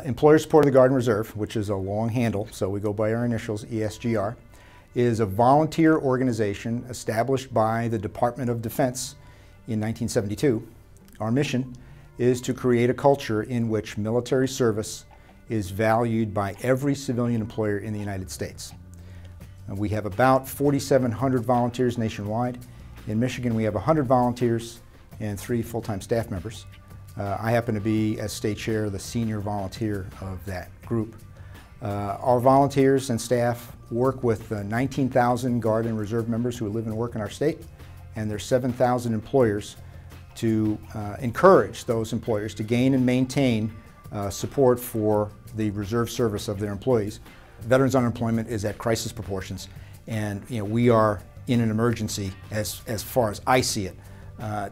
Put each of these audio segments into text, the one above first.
Employer Support of the Guard and Reserve, which is a long handle, so we go by our initials, ESGR, is a volunteer organization established by the Department of Defense in 1972. Our mission is to create a culture in which military service is valued by every civilian employer in the United States. We have about 4,700 volunteers nationwide. In Michigan, we have 100 volunteers and 3 full-time staff members. I happen to be, as state chair, the senior volunteer of that group. Our volunteers and staff work with 19,000 Guard and Reserve members who live and work in our state, and there's 7,000 employers to encourage those employers to gain and maintain support for the reserve service of their employees. Veterans unemployment is at crisis proportions, and we are in an emergency as far as I see it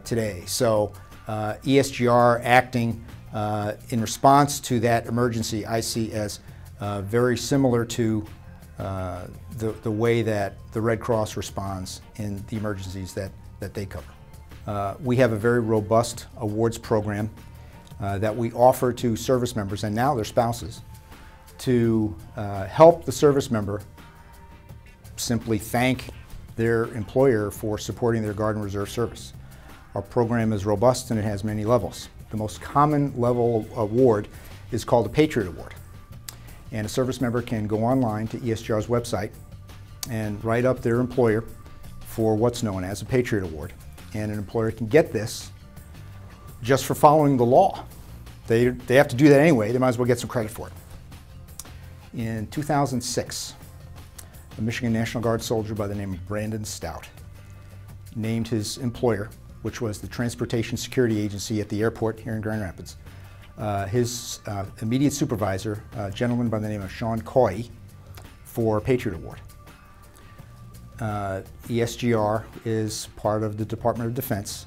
today. So ESGR acting in response to that emergency I see as very similar to the way that the Red Cross responds in the emergencies that they cover. We have a very robust awards program that we offer to service members and now their spouses to help the service member simply thank their employer for supporting their Guard and Reserve service. Our program is robust and it has many levels. The most common level award is called a Patriot Award. And a service member can go online to ESGR's website and write up their employer for what's known as a Patriot Award. And an employer can get this just for following the law. They have to do that anyway, they might as well get some credit for it. In 2006, a Michigan National Guard soldier by the name of Brandon Stout named his employer, which was the Transportation Security Agency at the airport here in Grand Rapids, his immediate supervisor, a gentleman by the name of Sean Coy, for Patriot Award. ESGR is part of the Department of Defense,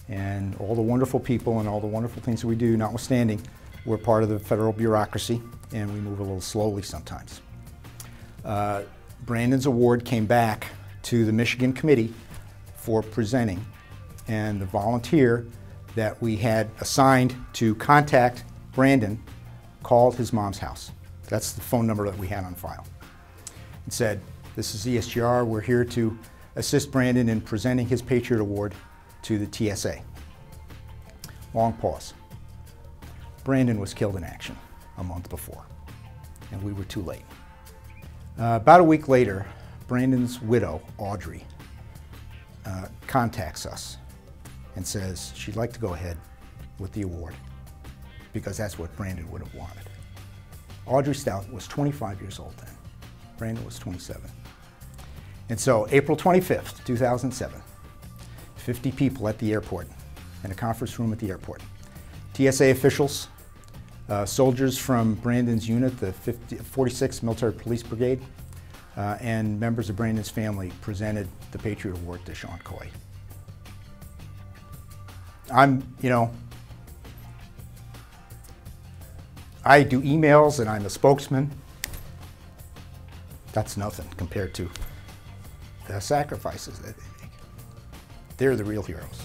and all the wonderful people and all the wonderful things that we do notwithstanding, we're part of the federal bureaucracy and we move a little slowly sometimes. Brandon's award came back to the Michigan Committee for presenting, and the volunteer that we had assigned to contact Brandon called his mom's house. That's the phone number that we had on file. And said, "This is ESGR, we're here to assist Brandon in presenting his Patriot Award to the TSA." Long pause. Brandon was killed in action a month before, and we were too late. About a week later, Brandon's widow, Audrey, contacts us and says she'd like to go ahead with the award because that's what Brandon would have wanted. Audrey Stout was 25 years old then. Brandon was 27. And so April 25th, 2007, 50 people at the airport in a conference room at the airport. TSA officials, soldiers from Brandon's unit, the 46th Military Police Brigade, and members of Brandon's family presented the Patriot Award to Sean Coy. I do emails and I'm a spokesman. That's nothing compared to the sacrifices that they make. They're the real heroes.